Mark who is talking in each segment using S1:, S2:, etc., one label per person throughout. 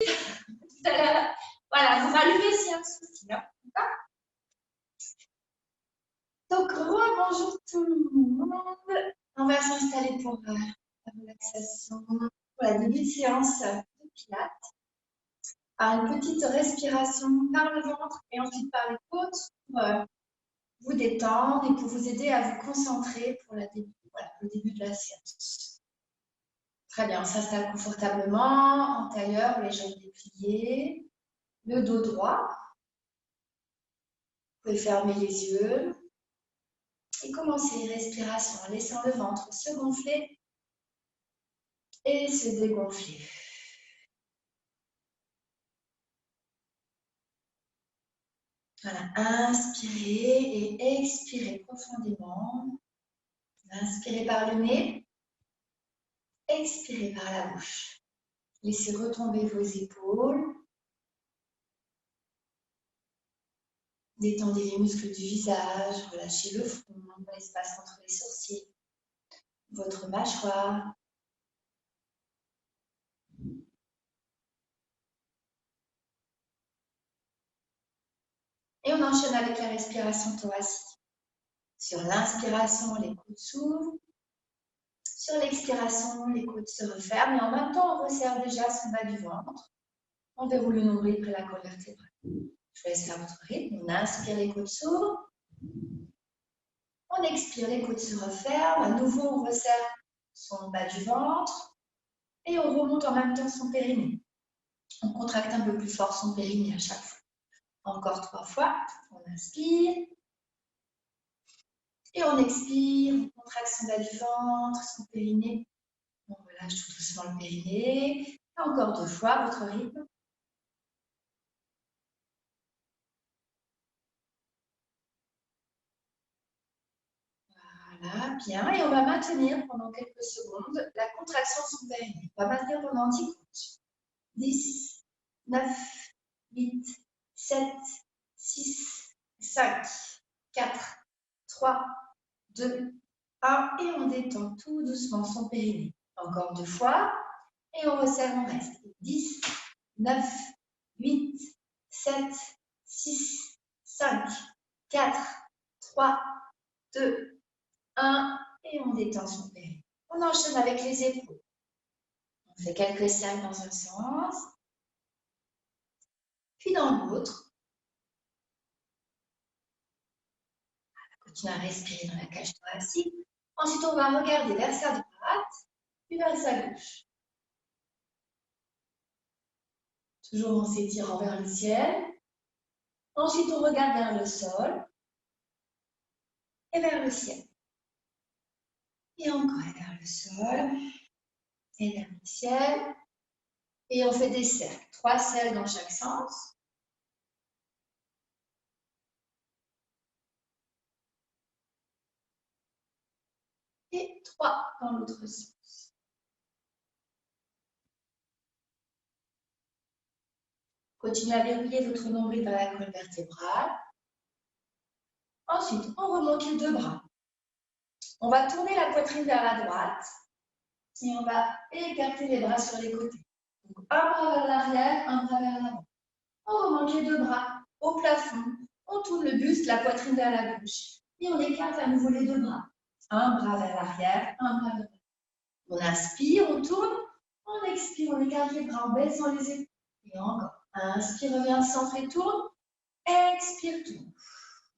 S1: Voilà, vous rallumez s'il y a un souci. Hein. Donc, bonjour tout le monde. On va s'installer pour la relaxation, pour la début de séance de Pilates. Par une petite respiration par le ventre et ensuite par les côtes pour vous détendre et pour vous aider à vous concentrer pour le début de la séance. Très bien, on s'installe confortablement, en tailleur, les jambes dépliées, le dos droit. Vous pouvez fermer les yeux et commencer une respiration en laissant le ventre se gonfler et se dégonfler. Voilà, inspirez et expirez profondément. Inspirez par le nez, expirez par la bouche. Laissez retomber vos épaules. Détendez les muscles du visage, relâchez le front, l'espace entre les sourcils, votre mâchoire. Et on enchaîne avec la respiration thoracique. Sur l'inspiration, les coudes s'ouvrent. Sur l'expiration, les coudes se referment. Et en même temps, on resserre déjà son bas du ventre. On déroule le nombril près de la colonne vertébrale. Je vous laisse faire votre rythme. On inspire, les coudes s'ouvrent. On expire, les coudes se referment. À nouveau, on resserre son bas du ventre. Et on remonte en même temps son périnée. On contracte un peu plus fort son périnée à chaque fois. Encore 3 fois. On inspire. Et on expire. On contracte son bas du ventre, son périnée. On relâche tout doucement le périnée. Et encore 2 fois, votre rythme. Voilà, bien. Et on va maintenir pendant quelques secondes la contraction de son périnée. On va maintenir pendant 10 comptes. 10, 9, 8, 7, 6, 5, 4, 3, 2, 1. Et on détend tout doucement son périnée. Encore 2 fois. Et on resserre, on reste. 10, 9, 8, 7, 6, 5, 4, 3, 2, 1. Et on détend son périnée. On enchaîne avec les épaules. On fait quelques cercles dans un sens. Puis dans l'autre. Continuez à respirer dans la cage thoracique. Ensuite, on va regarder vers sa droite, puis vers sa gauche. Toujours en s'étirant vers le ciel. Ensuite, on regarde vers le sol et vers le ciel. Et encore vers le sol et vers le ciel. Et on fait des cercles. 3 cercles dans chaque sens. Et 3 dans l'autre sens. Continuez à verrouiller votre nombril vers la colonne vertébrale. Ensuite, on remonte les 2 bras. On va tourner la poitrine vers la droite et on va écarter les bras sur les côtés. Donc, un bras vers l'arrière, un bras vers l'avant. On remonte les 2 bras au plafond. On tourne le buste, la poitrine vers la gauche. Et on écarte à nouveau les 2 bras. Un bras vers l'arrière, un bras vers l'avant. On inspire, on tourne. On expire, on écarte les bras en baissant les épaules. Et encore. Inspire, reviens, centre et tourne. Expire, tourne.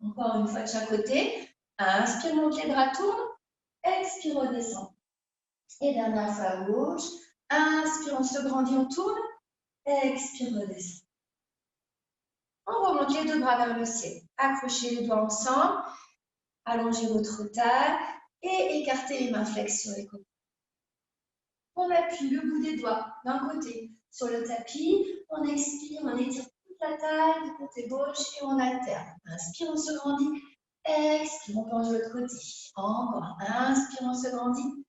S1: Encore une fois de chaque côté. Inspire, monte les bras, tourne. Expire, redescend. Et dernière fois à gauche. Inspire, on se grandit, on tourne. Expire, redescend. On remonte les 2 bras vers le ciel. Accrochez les doigts ensemble. Allongez votre taille et écartez les mains flex sur les côtés. On appuie le bout des doigts d'un côté sur le tapis. On expire, on étire toute la taille du côté gauche et on alterne. Inspire, on se grandit. Expire, on penche de l'autre côté. Encore. Inspire, on se grandit.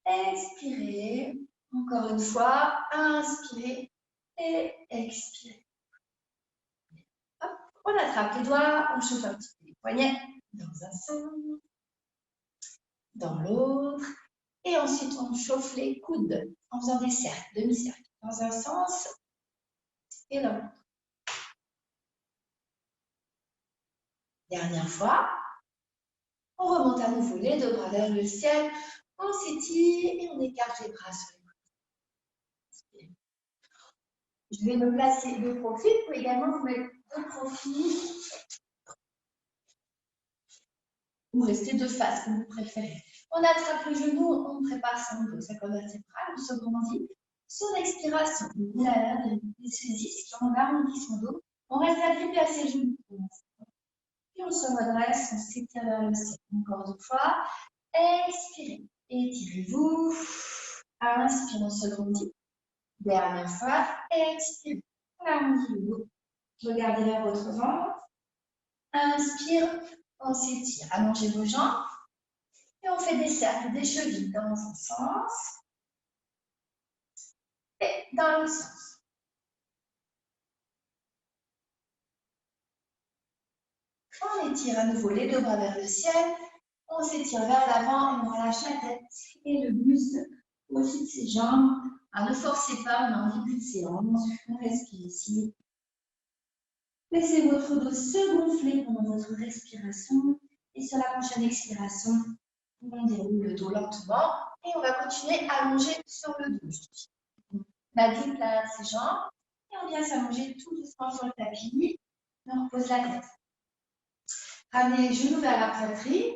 S1: Expirez. Encore une fois. Inspirez et expirez. Hop, on attrape les doigts. On chauffe un petit peu les poignets dans un sens, dans l'autre. Et ensuite, on chauffe les coudes en faisant des cercles, demi-cercles. Dans un sens et dans le ventre. Dernière fois. On remonte à nouveau les deux bras vers le ciel. On s'étire et on écarte les bras sur les côtés. Je vais me placer de profil. Vous pouvez également vous mettre de profil ou rester de face, comme vous préférez. On attrape le genou, on prépare sa colonne vertébrale, autrement dit. Sur l'expiration, on a des saisies qui ont arrondi son dos. On reste agrippé à ses genoux. Puis on se redresse, on s'étire vers le ciel. Encore deux fois. Expirez. Étirez-vous. Inspire, on se grandit. Dernière fois. Expirez. On arrondit le dos. Regardez vers votre ventre. Inspire. On s'étire. Allongez vos jambes. Et on fait des cercles des chevilles dans un sens. Et dans l'autre sens. On étire à nouveau les deux bras vers le ciel. On s'étire vers l'avant et on relâche la tête et le buste au-dessus de ses jambes. Alors, ne forcez pas, on est en début de séance. On respire ici. Laissez votre dos se gonfler pendant votre respiration. Et sur la prochaine expiration, on déroule le dos lentement. Et on va continuer à allonger sur le dos. On a déplacé ses jambes. Et on vient s'allonger tout doucement sur le tapis. On repose la tête. Ramenez les genoux vers la poitrine.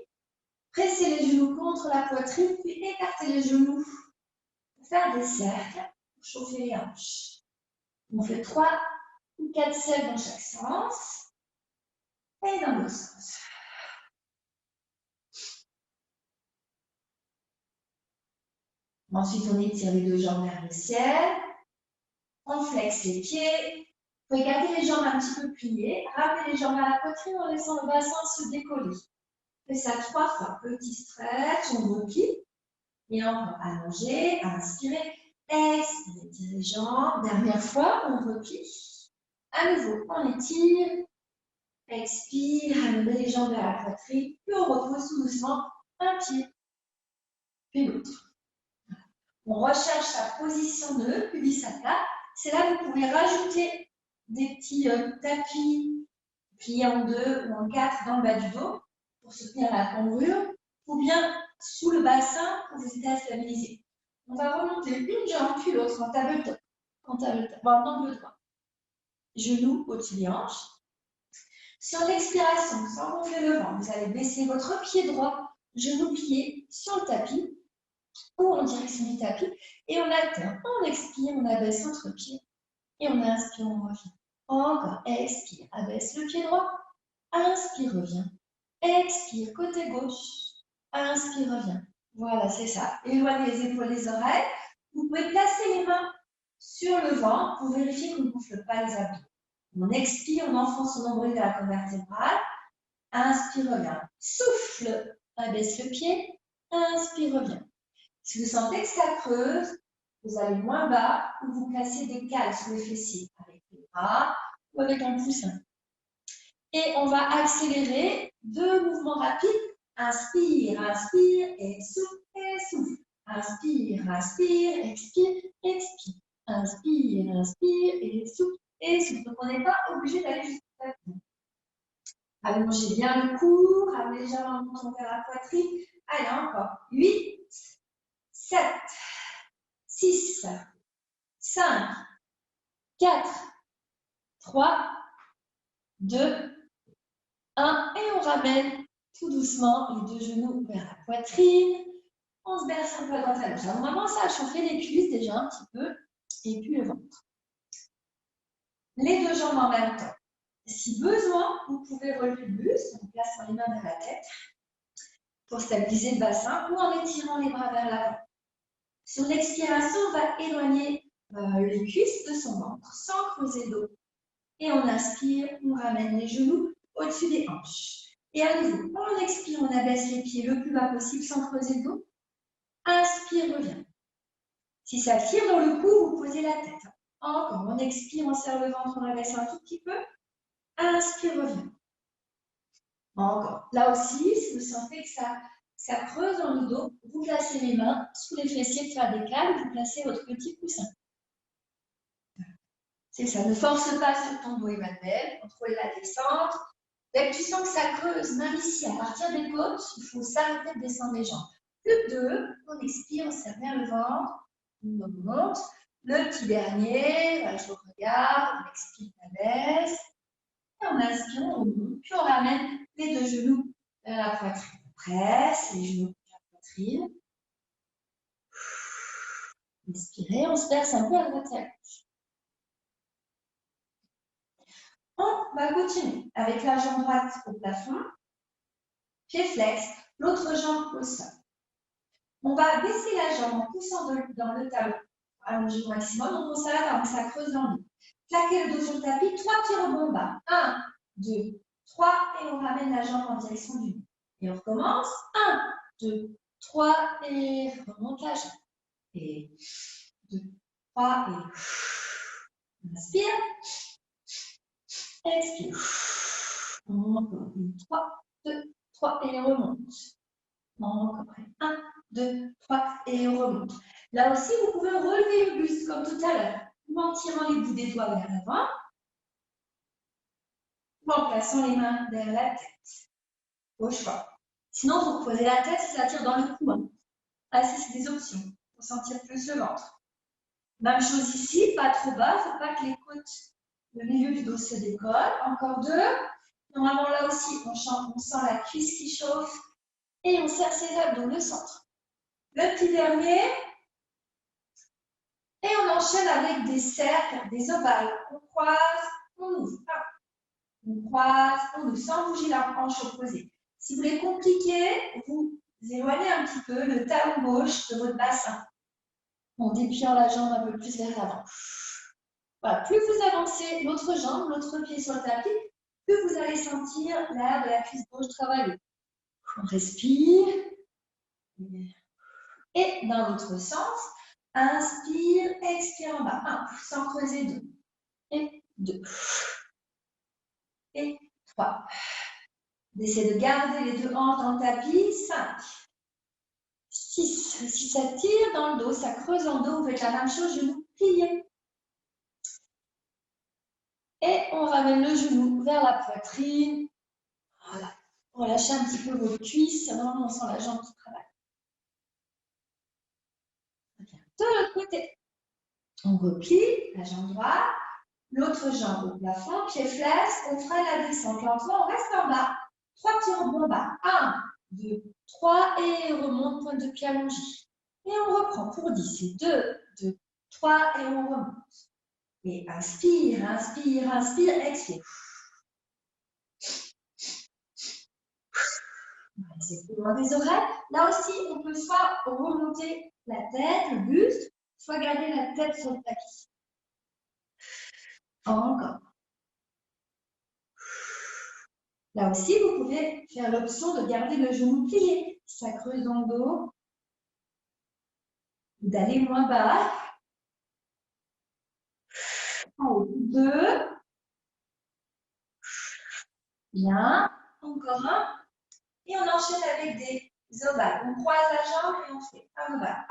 S1: Pressez les genoux contre la poitrine, puis écartez les genoux pour faire des cercles, pour chauffer les hanches. On fait 3 ou 4 cercles dans chaque sens et dans l'autre sens. Ensuite, on étire les deux jambes vers le ciel. On flexe les pieds. Vous pouvez garder les jambes un petit peu pliées. Ramenez les jambes à la poitrine en laissant le bassin se décoller. Faites ça 3 fois. Petit stretch, on replie. Et encore allongé, inspirez. Expirez, étirez les jambes. Dernière fois, on replie. À nouveau, on étire. Expire, amenez les jambes vers la poitrine. Puis on repose tout doucement un pied, puis l'autre. On recherche sa position de Pubisata. C'est là que vous pouvez rajouter des petits tapis pliés en 2 ou en 4 dans le bas du dos pour soutenir la cambrure, ou bien sous le bassin pour vous aider à stabiliser. On va remonter une jambe puis l'autre en tabletop, en angle droit. Genoux au-dessus des hanches. Sur l'expiration, sans gonfler le ventre, vous allez baisser votre pied droit, genou plié sur le tapis ou en direction du tapis. Et on alterne. On expire, on abaisse notre pied. Et on inspire, on revient. Encore, expire, abaisse le pied droit. Inspire, revient. Expire, côté gauche. Inspire, revient. Voilà, c'est ça. Éloignez les épaules des oreilles. Vous pouvez placer les mains sur le ventre pour vérifier qu'on ne gonfle pas les abdos. On expire, on enfonce son nombril vers la colonne vertébrale. Inspire, revient. Souffle, abaisse le pied. Inspire, revient. Si vous sentez que ça creuse, vous allez moins bas ou vous placez des cales sur les fessiers avec les bras ou avec un coussin. Et on va accélérer 2 mouvements rapides. Inspire, inspire, et souffle, Inspire, inspire, expire, expire. Inspire, inspire, et souffle, et souffle. Donc, on n'est pas obligé d'aller jusqu'à la fin. Allongez bien le cou, ramenez légèrement le menton vers la poitrine. Allez, encore. 8, 7, 6, 5, 4, 3, 2, 1. Et on ramène tout doucement les deux genoux vers la poitrine. On se berce un peu à droite à gauche. Alors, normalement, ça a chauffé les cuisses déjà un petit peu. Et puis le ventre. Les deux jambes en même temps. Si besoin, vous pouvez relever le buste en plaçant les mains vers la tête pour stabiliser le bassin ou en étirant les bras vers l'avant. Sur l'expiration, on va éloigner les cuisses de son ventre sans creuser le dos. Et on inspire, on ramène les genoux au-dessus des hanches. Et à nouveau, on expire, on abaisse les pieds le plus bas possible sans creuser le dos. Inspire, revient. Si ça tire dans le cou, vous posez la tête. Encore, on expire, on serre le ventre, on abaisse un tout petit peu. Inspire, revient. Encore. Là aussi, si vous sentez que ça creuse dans le dos, vous placez les mains sous les fessiers de faire des cales, vous placez votre petit coussin. C'est ça, ne force pas sur ton dos, Emmanuel. Contrôlez la descente. Dès que tu sens que ça creuse, même ici, à partir des côtes, il faut s'arrêter de descendre les jambes. Plus que 2, on expire, on serre bien le ventre, on monte. Le petit dernier, je le regarde, on expire, on baisse. Et on inspire, on remonte, puis on ramène les deux genoux vers la poitrine. On presse les genoux vers la poitrine. Inspirez, on se verse un peu à droite et à gauche. On va continuer avec la jambe droite au plafond, pied flex, l'autre jambe au sol. On va baisser la jambe en poussant dans le talon, allongé au maximum, donc on s'arrête, ça creuse dans le dos. Plaquez le dos sur le tapis, 3 petits rebonds bas. 1, 2, 3, et on ramène la jambe en direction du dos. Et on recommence. 1, 2, 3, et remonte la jambe. Et 2, 3, et on inspire. Expire. Encore 3, 2, 3, et on remonte. Encore 1, 2, 3, et on remonte. Là aussi, vous pouvez relever le buste comme tout à l'heure, ou en tirant les bouts des doigts vers l'avant, ou en plaçant les mains derrière la tête. Au choix. Sinon, vous reposez la tête si ça tire dans le cou. Là, c'est des options pour sentir plus le ventre. Même chose ici, pas trop bas, il ne faut pas que les côtes, le milieu du dos se décolle. Encore 2. Normalement, là aussi, on sent la cuisse qui chauffe et on serre ses abdos, le centre. Le petit dernier. Et on enchaîne avec des cercles, des ovales. On croise, on ouvre. On croise, on ouvre, sans bouger la hanche opposée. Si vous voulez compliquer, vous éloignez un petit peu le talon gauche de votre bassin, en dépliant la jambe un peu plus vers l'avant. Voilà, plus vous avancez l'autre jambe, l'autre pied sur le tapis, plus vous allez sentir l'air de la cuisse gauche travailler. On respire. Et dans l'autre sens, inspire, expire en bas. 1, sans creuser 2. Et 2. Et 3. Essayez de garder les deux hanches dans le tapis. 5. 6. Si ça tire dans le dos, ça creuse en dos, vous faites la même chose, genoux pliés. Et on ramène le genou vers la poitrine. Voilà. Relâchez un petit peu vos cuisses. Normalement, on sent la jambe qui travaille. De l'autre côté, on replie la jambe droite, l'autre jambe au plafond, pied flex, on freine la descente. Lentement, on reste en bas. 3 petits rebonds bas. 1, 2, 3, et on remonte, pointe de pied allongée. Et on reprend pour 10. 2, 2, 3, et on remonte. Et inspire, inspire, inspire, expire. C'est plus loin des oreilles. Là aussi, on peut soit remonter la tête, le buste, soit garder la tête sur le tapis. Encore. Là aussi, vous pouvez faire l'option de garder le genou plié. Ça creuse dans le dos. D'aller moins bas. 2. Bien. Encore 1. Et on enchaîne avec des ovales. On croise la jambe et on fait un ovale.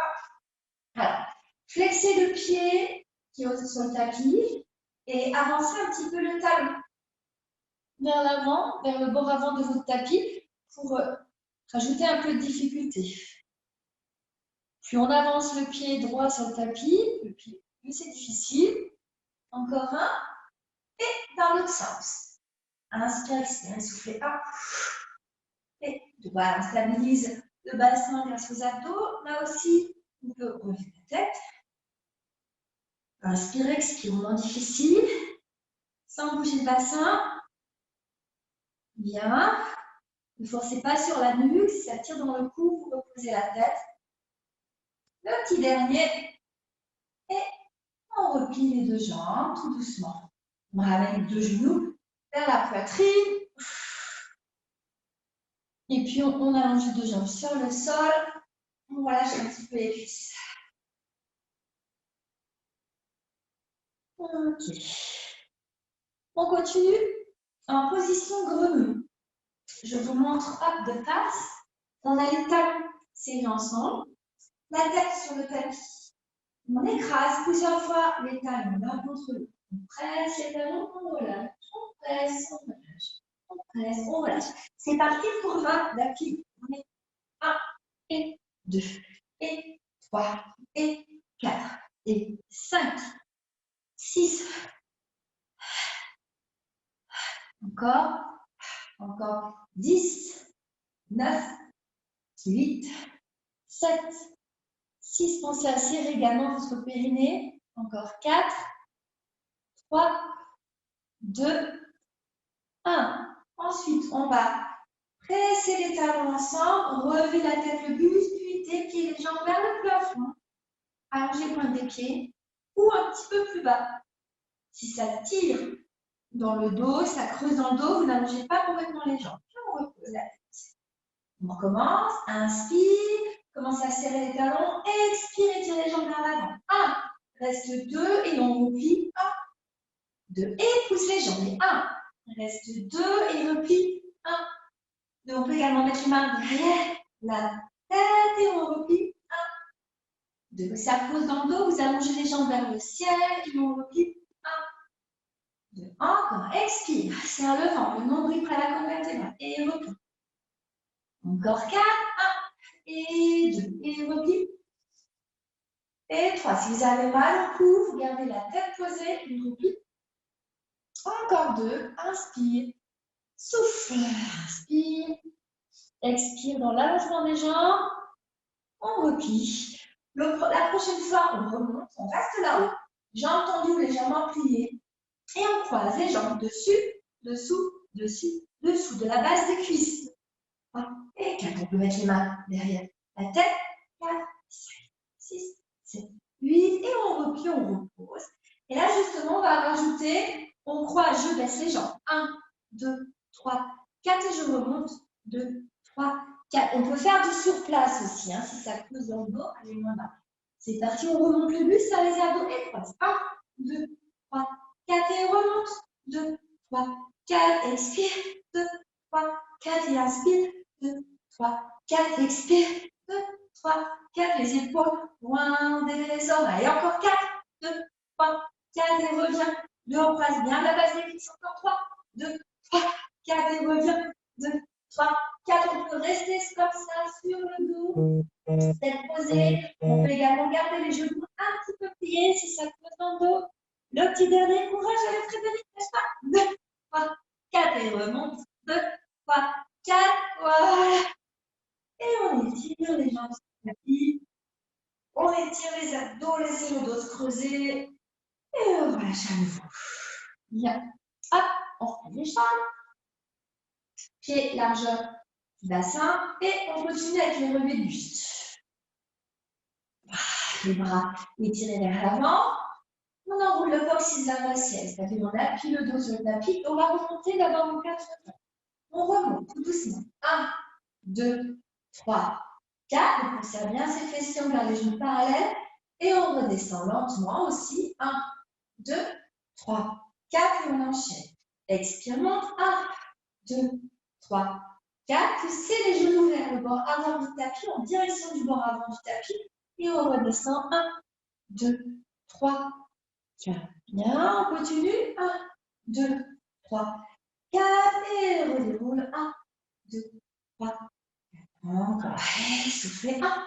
S1: Alors, flexez le pied qui est sur le tapis et avancez un petit peu le talon vers l'avant, vers le bord avant de votre tapis pour rajouter un peu de difficulté. Puis on avance le pied droit sur le tapis, plus c'est difficile. Encore 1. Et dans l'autre sens. Inspire, expire, soufflez 1. Et 2. Voilà, on stabilise le bassin grâce aux abdos. Là aussi, on peut relever la tête. Inspire, expire, moment difficile. Sans bouger le bassin. Bien. Ne forcez pas sur la nuque. Si ça tire dans le cou, vous reposez la tête. Le petit dernier. Et on replie les deux jambes tout doucement. On ramène les deux genoux vers la poitrine. Et puis on allonge les deux jambes sur le sol. On relâche un petit peu les cuisses. Ok. On continue en position grenouille. Je vous montre hop de face. On a les talons serrés ensemble, la tête sur le tapis. On écrase plusieurs fois les talons l'un contre l'autre. On presse les talons, on relâche. On presse, on relâche. On presse, on relâche. C'est parti pour 20 d'affilée. On est 1 et 2 et 3 et 4 et 5, 6. Encore 10, 9, 8, 7, 6. Pensez à serrer également votre périnée. Encore 4, 3, 2, 1. Ensuite, on va presser les talons ensemble, relever la tête, le buste, puis déplier les jambes vers le plafond. Allonger les pointes des pieds ou un petit peu plus bas. Si ça tire dans le dos, ça creuse dans le dos, vous n'allongez pas complètement les jambes. Puis on repose la tête. On recommence, inspire, commencez à serrer les talons, expire et tirez les jambes vers l'avant. 1, reste 2 et on replie. 1, 2 et pousse les jambes. Et 1, reste 2 et replie. 1, 2. On peut également mettre les mains derrière la tête et on replie. 1, 2. Ça creuse dans le dos, vous allongez les jambes vers le ciel et on replie. 1, 2. Encore, expire, serre le ventre, le nombril près la colonne vertébrale et replie. Encore 4, 1 et 2 et replie. Et 3. Si vous avez mal au cou, vous gardez la tête posée et replie. Encore 2, inspire, souffle, inspire, expire dans l'allongement des jambes, on replie. La prochaine fois, on remonte, on reste là-haut, jambes tendues, légèrement pliées, et on croise les jambes dessus, dessous, dessus, dessous, de la base des cuisses. Et 4, on peut mettre les mains derrière la tête, 4, 5, 6, 7, 8, et on replie, on repose. Et là, justement, on va rajouter, on croise, je baisse les jambes, 1, 2, 3, 4, et je remonte, 2, 3, 4. On peut faire du surplace aussi, hein, si ça creuse dans le dos, allez moins bas. C'est parti, on remonte le buste, ça les abdos et croise. 1, 2, 3, 4 et on remonte. 2, 3, 4, expire. 2, 3, 4 et inspire. 2, 3, 4, expire. 2, 3, 4, les épaules loin des oreilles. Encore 4, 2, 3, 4 et reviens. 2, on croise bien la base des cuisses. Encore 3, 2, 3, 4 et reviens. 2, 3, 4, on peut rester comme ça sur le dos. Tête posée. On peut également garder les genoux un petit peu pliés si ça creuse dans le dos. Le petit dernier, courage avec Frédéric, n'est-ce pas? 2, 3, 4 et remonte. 2, 3, 4, voilà. Et on étire les jambes sur le tapis. On étire les abdos, laissez le dos se creuser. Et on relâche à nouveau. Bien. Hop, on replie les jambes. Pieds, largeur du bassin. Et on continue avec les relevés du buste. Les bras étirés vers l'avant. On enroule le coccyx vers le ciel. C'est-à-dire on appuie le dos sur le tapis. On va remonter d'abord en 4 temps. On remonte tout doucement. 1, 2, 3, 4. On conserve bien ses fessiers, on garde les genoux parallèles. Et on redescend lentement aussi. 1, 2, 3, 4. Et on enchaîne. Expire, monte. 1, 2, 3, 4. Poussez les genoux vers le bord avant du tapis, en direction du bord avant du tapis. Et on redescend. 1, 2, 3, 4. Bien, on continue. 1, 2, 3, 4. Et redéroule. 1, 2, 3, 4. Encore. Et soufflez. 1,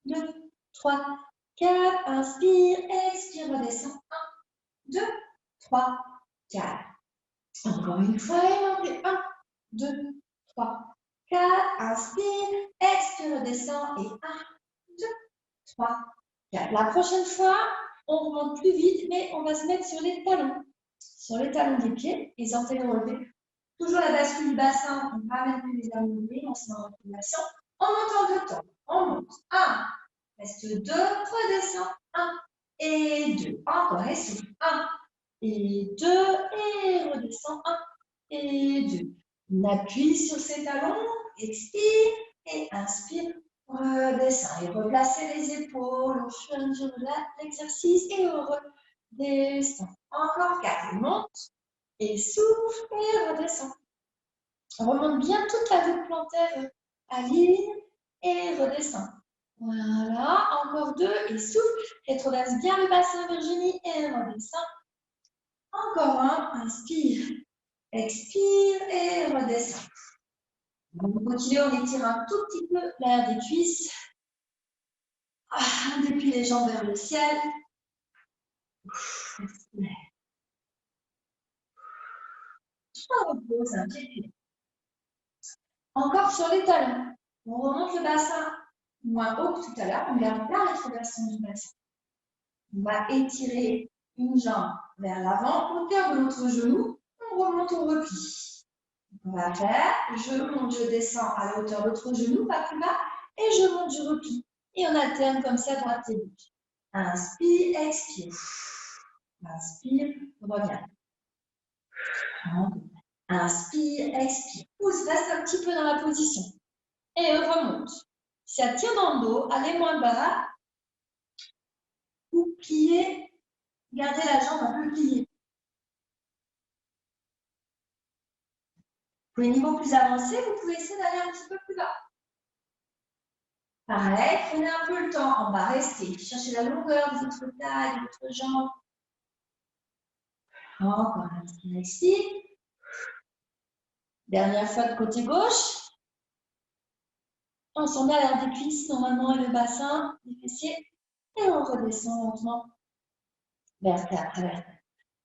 S1: 2, 3, 4. Inspire, expire, redescend. 1, 2, 3, 4. Encore une fois, et montez. 1, 2, 3, 4. Inspire, expire, redescend. Et 1, 2, 3, 4. La prochaine fois, on remonte plus vite, mais on va se mettre sur les talons. Sur les talons des pieds, les orteils relevés. Toujours la bascule du bassin, on ramène les abdominaux, on se met en inclination. On monte en 2 temps. On monte. 1, reste 2, redescend. 1 et 2. Encore, et souffle. 1 et 2, et redescend. 1 et 2. On appuie sur ses talons, expire et inspire. Redescend et replacez les épaules au fur et à mesure de l'exercice et on redescend. Encore 4, on monte et souffle et redescend. On remonte bien toute la voûte plantaire à ligne et redescend. Voilà, encore 2 et souffle. Rétroverse bien le bassin, Virginie, et redescend. Encore un, inspire, expire et redescend. On continue, on étire un tout petit peu l'air des cuisses. On déplie les jambes vers le ciel. On repose un petit peu. Encore sur les talons. On remonte le bassin moins haut que tout à l'heure. On garde la rétroversion du bassin. On va étirer une jambe vers l'avant. Au cœur de notre genou, on remonte au repli. On va faire, je monte, je descends à la hauteur de l'autre genou, pas plus bas, et je monte, je replie. Et on alterne comme ça, droite et gauche. Inspire, expire. Inspire, reviens. Inspire, expire. Pousse, reste un petit peu dans la position. Et remonte. Si ça tient dans le dos, allez moins bas. Ou pliez, gardez la jambe un peu pliée. Pour les niveaux plus avancés, vous pouvez essayer d'aller un petit peu plus bas. Pareil, prenez un peu le temps. On va rester. Cherchez la longueur de votre taille, de votre jambe. Encore inspire, expire. Dernière fois de côté gauche. On s'en met à l'air des cuisses, normalement, et le bassin, les fessiers. Et on redescend lentement vers terre.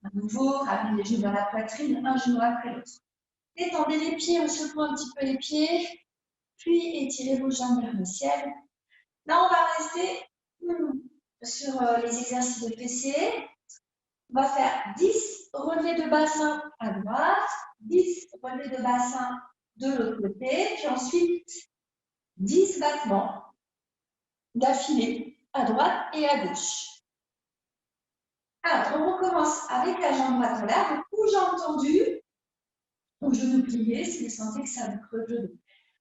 S1: À nouveau, ramenez les genoux vers la poitrine, un genou après l'autre. Détendez les pieds, on secoue un petit peu les pieds. Puis étirez vos jambes vers le ciel. Là, on va rester sur les exercices de fessiers. On va faire 10 relevés de bassin à droite, 10 relevés de bassin de l'autre côté, puis ensuite 10 battements d'affilée à droite et à gauche. Alors, on recommence avec la jambe droite en l'air, ou jambe tendue, ou genou plié si vous sentez que ça vous creuse le dos.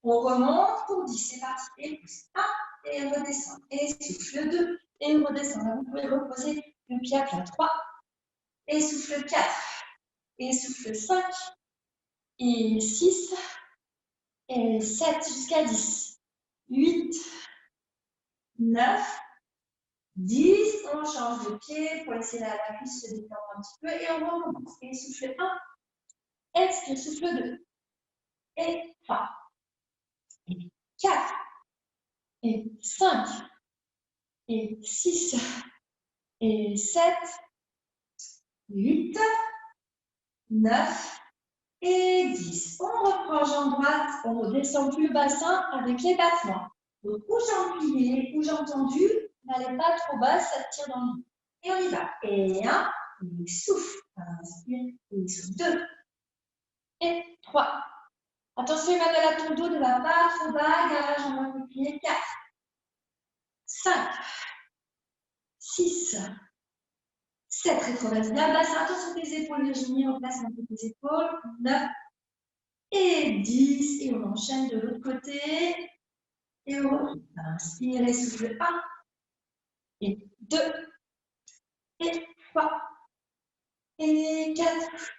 S1: On remonte pour 10, c'est parti, et pousse 1, et redescend, et souffle 2, et redescend. Là, vous pouvez reposer le pied à plat 3, et souffle 4, et souffle 5, et 6, et 7 jusqu'à 10, 8, 9, 10, on change de pied pour laisser la cuisse se détendre un petit peu, et on remonte, et souffle 1, expire, souffle 2, et 3, et 4, et 5, et 6, et 7, 8, 9 et 10. On reprend jambe droite, on ne redescend plus le bassin avec les battements. Donc, ou jambe pliée, ou jambe tendue, n'allez pas trop bas, ça tire dans le dos. Et on y va. Et 1, et souffle. Inspire, et souffle. 2, et 3. Attention, Emmanuel, à ton dos ne va pas trop bas, garage en main pliée. 4, 5, 6, 7, rétroverse bien bassin, attention tes épaules, Virginie, replace un peu tes épaules. 9 et 10, et on enchaîne de l'autre côté. Et on inspire et souffle 1, et 2, et 3, et 4,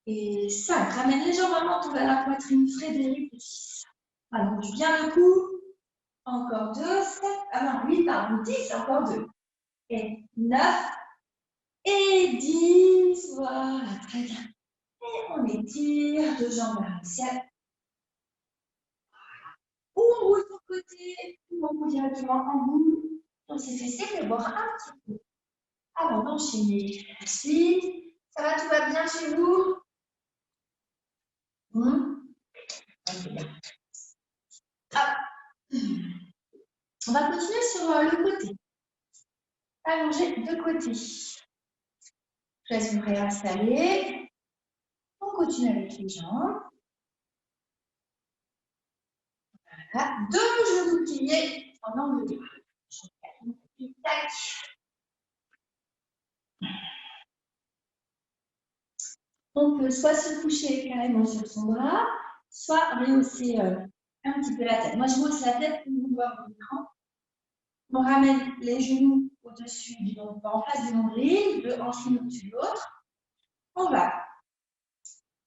S1: et 5. Ramène légèrement tout vers la poitrine, Frédéric, 6. Allonge bien le cou. Encore 2, 7, ah non, 8, pardon, 10, encore 2. Et 9, et 10, voilà, très bien. Et on étire, deux jambes vers le ciel. Ou on roule de côté, ou on roule directement en bout. On s'est fait voir un petit peu avant d'enchaîner. Ensuite, ça va, tout va bien chez vous? On va continuer sur le côté. Allonger de côté. Je laisse vous réinstaller. On continue avec les jambes. Voilà. Deux genoux pliés en angle de tac. On peut soit se coucher carrément sur son bras, soit rehausser un petit peu la tête. Moi, je hausse la tête pour vous voir au écran. On ramène les genoux au-dessus du nombril, en face du nombril, de hanche l'une au-dessus de l'autre. On va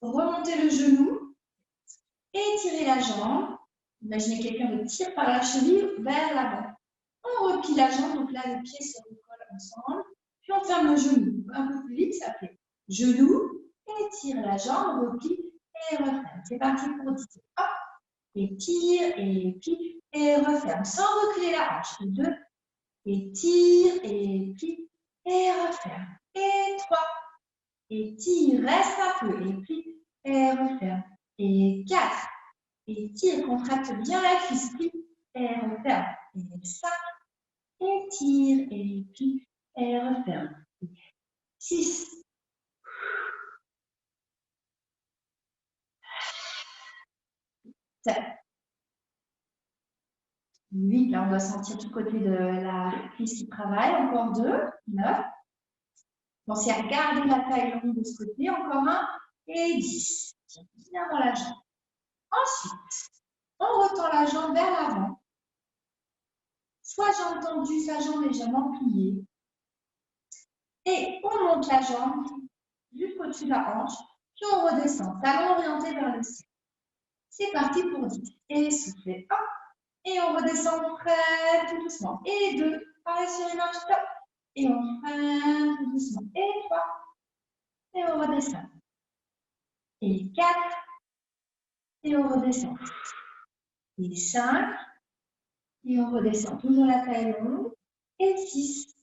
S1: remonter le genou, étirer la jambe. Imaginez quelqu'un de tire par la cheville vers l'avant. On replie la jambe, donc là, les pieds se recollent ensemble. Puis on ferme le genou. Un peu plus vite, ça fait Genou, étire la jambe, replie et referme. C'est parti pour 10. Hop, étire et plie et referme. Sans reculer la hanche. 2, étire et plie et referme. Et 3, étire, reste un peu et plie et referme. Et 4, étire, contracte bien la cuisse, plie et referme. Et 5, étire et plie et referme. 6, 7, 8, là on doit sentir du côté de la cuisse qui travaille, encore 2, 9. Pensez à garder la taille longue de ce côté, encore 1 et 10. Tiens bien dans la jambe. Ensuite, on retend la jambe vers l'avant. Soit jambe tendue, soit jambe légèrement pliée. Et on monte la jambe jusqu'au-dessus de la hanche, puis on redescend, talon orienté vers le ciel. C'est parti pour 10. Et soufflez 1. Et on redescend très tout doucement. Et 2, pareil sur une marche, stop. Et on freine tout doucement. Et 3. Et on redescend. Et 4. Et on redescend. Et 5. Et on redescend. Toujours la taille longue. Et 6.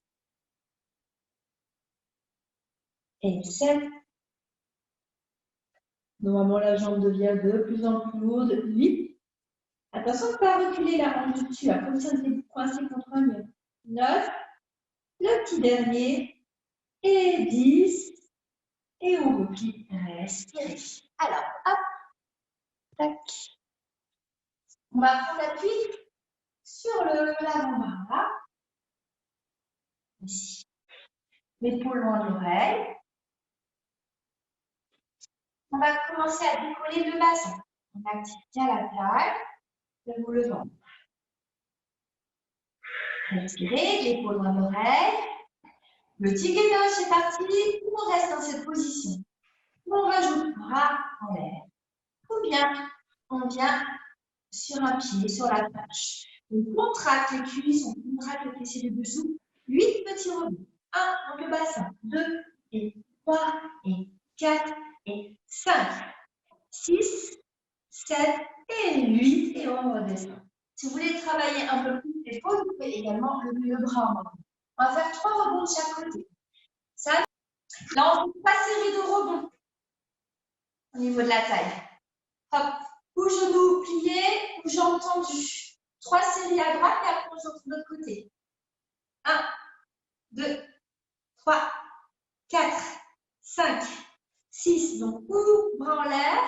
S1: Et 7. Normalement, la jambe devient de plus en plus lourde. 8. Attention de ne pas reculer la hanche du dessus, comme ça, vous êtes coincé contre un mur. 9. Le petit dernier. Et 10. Et on replie. Respirez. Alors, hop. Tac. On va prendre appui sur l'avant-bras. Ici. L'épaule loin de l'oreille. On va commencer à décoller le bassin. On active bien la taille. Lève le ventre. Respirez, l'épaule loin de l'oreille. Le tigre c'est parti. On reste dans cette position. On rajoute bras en l'air. Ou bien on vient sur un pied, sur la tâche. On contracte les cuisses, on contracte le fessier de dessous. 8 petits rebonds. 1 dans le bassin. 2 et 3 et 4 et 5. 6, 7 et 8. Et on redescend. Si vous voulez travailler un peu plus l'épaule, vous pouvez également lever le bras en avant. On va faire 3 rebonds de chaque côté. Ça, là, on fait 3 séries de rebonds au niveau de la taille. Hop, ou genoux pliés, ou jambes tendues. 3 séries à droite et après on joue de l'autre côté. 1, 2, 3, 4, 5, 6. Donc, ou bras en l'air,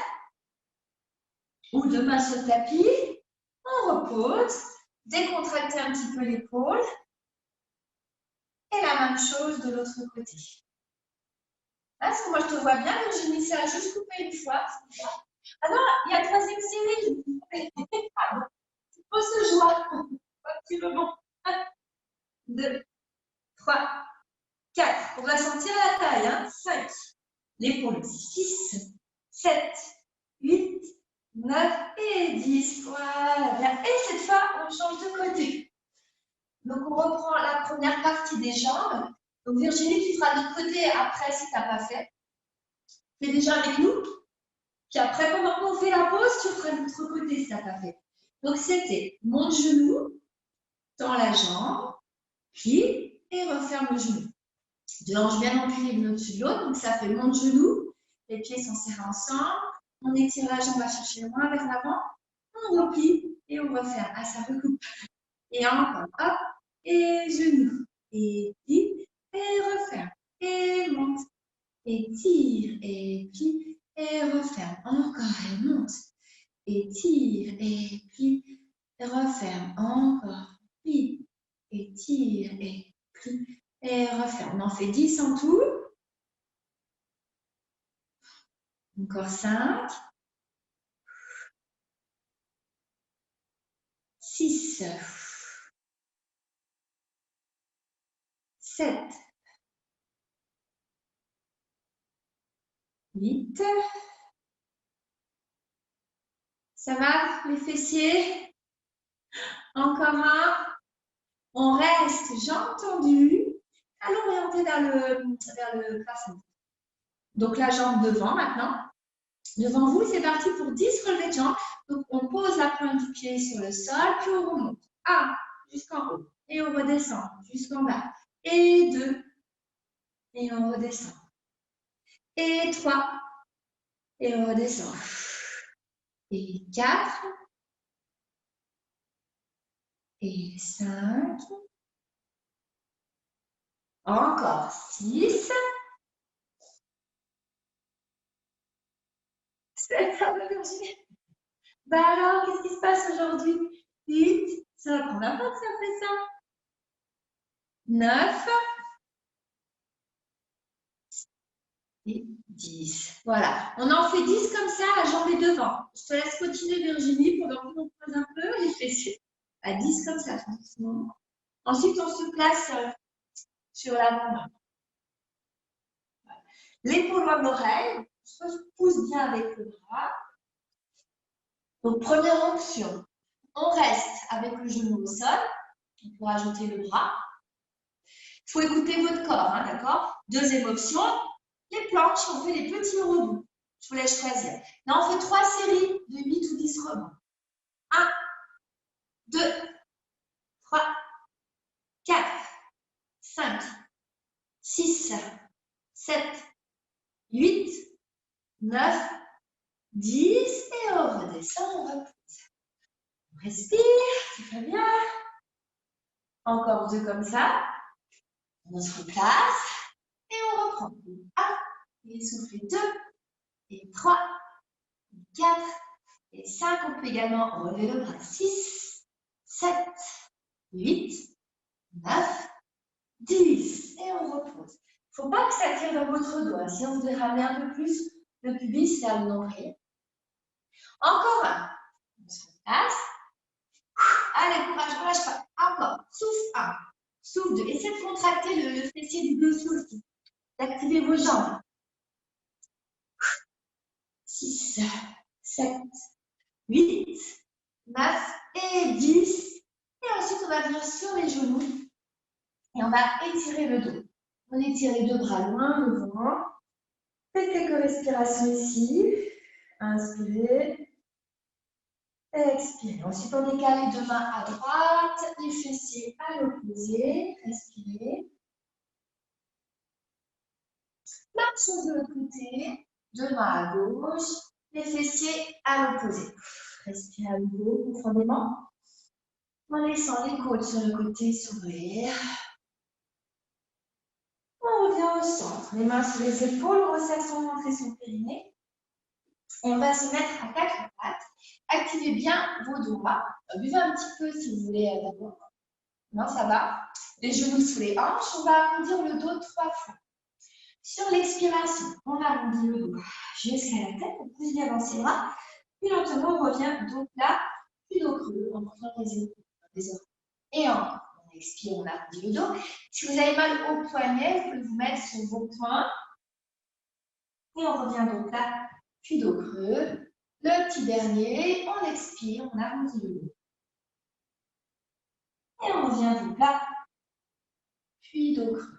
S1: ou deux mains sur le tapis. On repose. Décontractez un petit peu l'épaule. Et la même chose de l'autre côté. Est-ce que moi je te vois bien, Virginie, ça a juste coupé une fois. Ah non, il y a 3e série. Pardon. Il faut se joindre. Un petit moment. 1, 2, 3, 4. On va sentir la taille. Hein. 5. L'épaule. 6, 7, 8, 9 et 10. Voilà. Et cette fois, on change de côté. Donc, on reprend la première partie des jambes. Donc, Virginie, tu feras de l'autre côté après si tu n'as pas fait. Fais déjà avec nous. Puis après, pendant qu'on fait la pause, tu feras de l'autre côté si tu n'as pas fait. Donc, c'était mon genou, tends la jambe, plie et referme le genou. Deux hanches bien empilées l'une au-dessus de l'autre. Donc, ça fait mon genou. Les pieds sont serrés ensemble. On étire la jambe, on va chercher loin vers l'avant. On replie et on referme. Ah, ça recoupe. Et encore, hop, et genou. Et plie, et referme. Et monte. Et tire, et plie, et referme. Encore, et monte. Et tire, et plie, et referme. Encore, plie, et tire, et plie, et referme. On en fait 10 en tout. Encore 5. 6. 7. 8. Ça va, les fessiers? Encore un. On reste jambes tendues, talons orientés vers le plafond. Donc, la jambe devant maintenant. Devant vous, c'est parti pour 10 relevés de jambes. Donc, on pose la pointe du pied sur le sol, puis on remonte. 1 jusqu'en haut. Et on redescend jusqu'en bas. Et 2. Et on redescend. Et 3. Et on redescend. Et 4. Et 5. Encore 6. 7. Ça va, Virginie. Bah alors, qu'est-ce qui se passe aujourd'hui? 8. Ça va prendre la fois que ça fait ça. 9. Et 10. Voilà. On en fait 10 comme ça, la jambe est devant. Je te laisse continuer, Virginie, pendant qu'on pose un peu les fessiers. À 10 comme ça, doucement. Ensuite, on se place sur l'avant-bras. L'épaule loin de l'oreille. On se pousse bien avec le bras. Donc, première option. On reste avec le genou au sol. On peut ajouter le bras. Il faut écouter votre corps, hein, d'accord? Deuxième option, les planches, on fait des petits rebonds. Je vous laisse choisir. Là, on fait 3 séries de 8 ou 10 rebonds. 1, 2, 3, 4, 5, 6, 7, 8, 9, 10. Et on redescend, on repose. On respire, c'est très bien. Encore 2 comme ça. On se replace et on reprend. 1, et soufflez 2, et 3, et 4, et 5. On peut également relever le bras. 6, 7, 8, 9, 10. Et on repose. Il ne faut pas que ça tire dans votre dos. Hein. Si on voudrait ramener un peu plus le pubis vers le nombril. Encore un. On se replace. Allez, courage, ne relâche pas. Encore. Souffle 1. Souffle 2. Essayez de contracter le fessier du gauche aussi. D'activer vos jambes. 6, 7, 8, 9 et 10. Et ensuite, on va venir sur les genoux. Et on va étirer le dos. On étire les deux bras loin devant. Faites quelques respirations ici. Inspirez. Expirez. Ensuite, on décale les deux mains à droite, les fessiers à l'opposé. Respirez. Même chose de l'autre côté. Deux mains à gauche, les fessiers à l'opposé. Respirez à nouveau profondément. En laissant les côtes sur le côté s'ouvrir. On revient au centre. Les mains sur les épaules, on resserre son ventre et son périnée. Et on va se mettre à 4 pattes. Activez bien vos doigts. Buvez un petit peu si vous voulez d'abord. Non, ça va. Les genoux sous les hanches. On va arrondir le dos 3 fois. Sur l'expiration, on arrondit le dos jusqu'à la tête. On pousse bien avancer les bras. Puis lentement, on revient dos plat, puis dos creux. En prenant les épaules, les oreilles. Et encore. On expire, on arrondit le dos. Si vous avez mal au poignet, vous pouvez vous mettre sur vos poings. Et on revient dos plat, puis dos creux. Le petit dernier, on expire, on arrondit le dos. Et on revient dos plat, puis dos creux.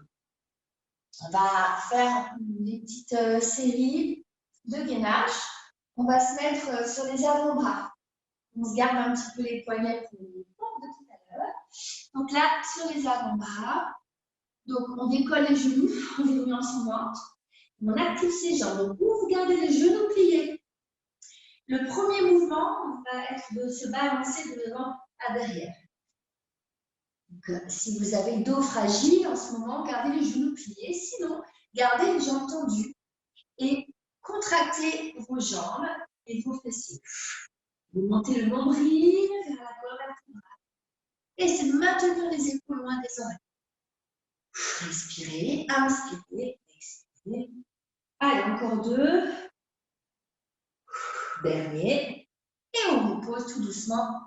S1: On va faire des petites séries de gainage. On va se mettre sur les avant-bras. On se garde un petit peu les poignets pour les pompes de tout à l'heure. Donc là, sur les avant-bras, donc on décolle les genoux en verrouillant son ventre. On active ses jambes. Donc, vous gardez les genoux pliés. Le premier mouvement va être de se balancer de devant à derrière. Donc, si vous avez le dos fragile en ce moment, gardez les genoux pliés. Sinon, gardez les jambes tendues et contractez vos jambes et vos fessiers. Vous montez le nombril vers la colonne vertébrale. Essayez de maintenir les épaules loin des oreilles. Respirez, inspirez, expirez. Allez, encore 2. Dernier. Et on repose tout doucement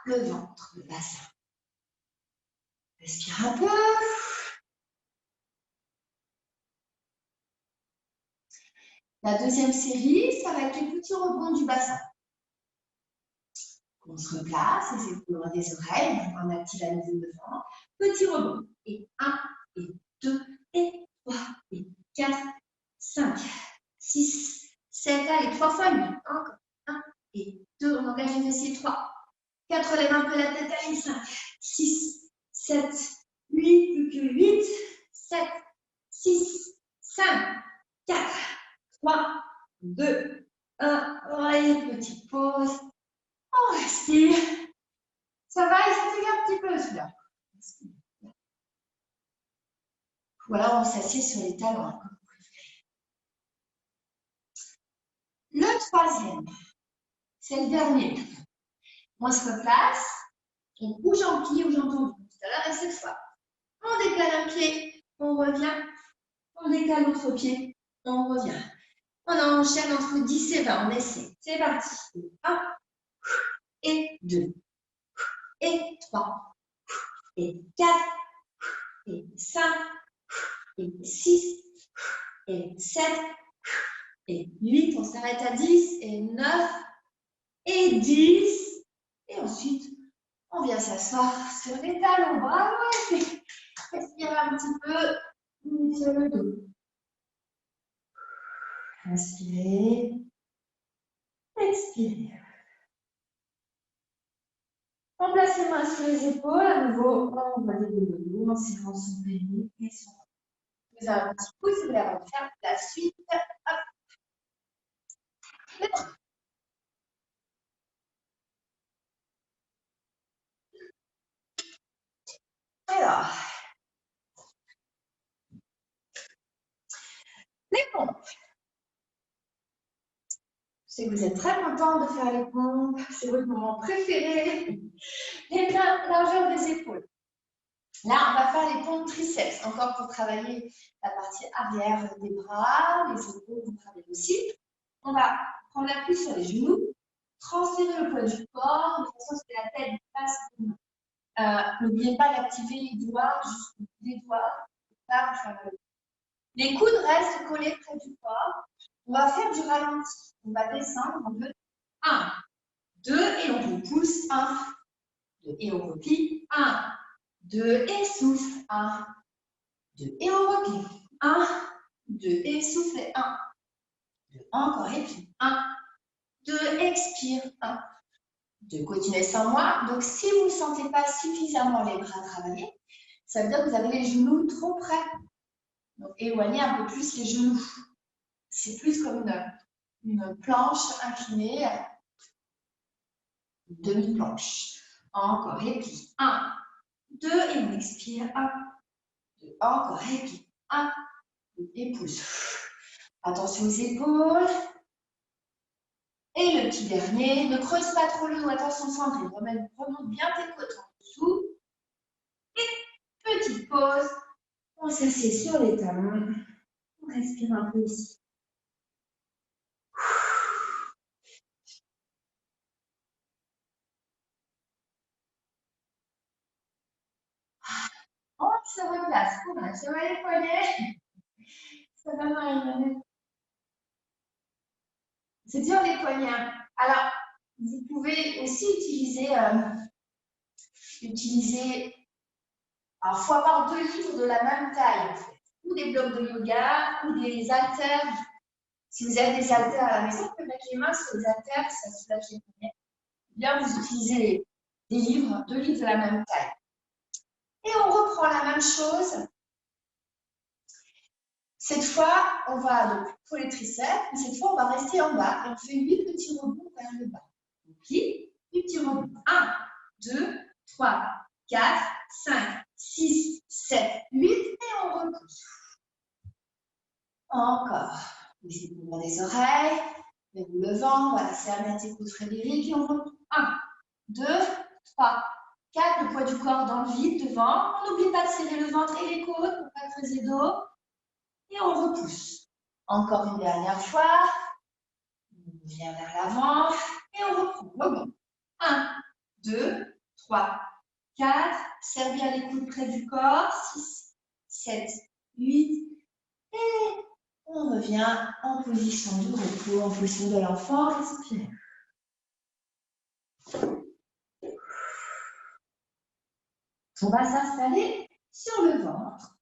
S1: le ventre, le bassin. Respire un peu. La deuxième série, ça va être les petits rebonds du bassin. On se replace, les épaules loin des oreilles, on active à nouveau le ventre. Petit rebond. Et 1, et 2, et 3, et 4, 5, 6, 7. Allez, 3 fois 8. Encore. 1 et 2. On engage les fessiers. 3. 4, relève un peu la tête. Allez, 5, 6, 7, 8. Plus que 8. 7, 6, 5, 4, 3, 2, 1. Allez, petite pause. On respire. Ça va, il s'est un petit peu celui-là. Ou alors on s'assied sur les talons. Le troisième, c'est le dernier. On se replace, on bouge en pied ou j'entends tout à l'heure, et cette fois, on décale un pied, on revient, on décale l'autre pied, on revient. On enchaîne entre 10 et 20, on essaie. C'est parti. 1 et 2 et 3 et 4 et 5 et 6 et 7 et 8. On s'arrête à 10 et 9 et 10. Et ensuite, on vient s'asseoir sur les talons. Bravo, respirez un petit peu sur le dos. Inspirez, expirez. On place les mains sur les épaules, à nouveau, on va dérouler le dos en serrant son périnée et son ventre. Vous avez un petit pouce, vous allez refaire la suite. Hop. Alors, les pompes. Je sais que vous êtes très contents de faire les pompes, c'est votre moment préféré. Les mains, largeur des épaules. Là, on va faire les pompes triceps, encore pour travailler la partie arrière des bras, les épaules vont travailler aussi. On va prendre l'appui sur les genoux, transférer le poids du corps de façon à ce que la tête passe aux mains. N'oubliez pas d'activer les doigts jusqu'au bout des doigts. Les coudes restent collés près du corps. On va faire du ralenti. On va descendre en 2, 1, 2 et on repousse. 1, 2 et on replie. 1, 2 et souffle. 1, 2 et on replie. 1, 2 et souffle. 1, 2, encore et puis 1, 2, expire. 1, 2, continuez sans moi. Donc, si vous ne sentez pas suffisamment les bras travailler, ça veut dire que vous avez les genoux trop près. Donc, éloignez un peu plus les genoux. C'est plus comme une planche inclinée, une demi-planche. Encore, et puis 1, 2, et on expire. 1, 2, encore, et puis 1, 2, et pousse. Attention aux épaules. Et le petit dernier, ne creuse pas trop le dos. Attention, Sandrine, remonte bien tes côtes en dessous. Et petite pause. On s'assied sur les talons. On respire un peu ici. On se replace. On va sur les poignets. Ça va, Marie-Hélène? C'est dur les poignets. Alors, vous pouvez aussi utiliser. Alors, il faut avoir 2 livres de la même taille, en fait. Ou des blocs de yoga, ou des haltères. Si vous avez des haltères à la maison, vous pouvez mettre les mains sur les haltères, ça soulage les poignets. Bien, vous utilisez des livres, 2 livres de la même taille. Et on reprend la même chose. Cette fois, on va donc pour les triceps, mais cette fois, on va rester en bas et on fait 8 petits rebonds vers le bas. On plie, 8 petits rebonds. 1, 2, 3, 4, 5, 6, 7, 8 et on repousse. Encore. Les épaules dans les oreilles, les vous levant, voilà, c'est Anaté Frédéric et on repousse. 1, 2, 3, 4, le poids du corps dans le vide devant. On n'oublie pas de serrer le ventre et les côtes pour ne pas creuser dos. Et on repousse. Encore une dernière fois. On vient vers l'avant et on reprend. Rebond. 1, 2, 3, 4. Serre bien les coudes près du corps. 6, 7, 8. Et on revient en position de repos, en position de l'enfant. Respire. On va s'installer sur le ventre,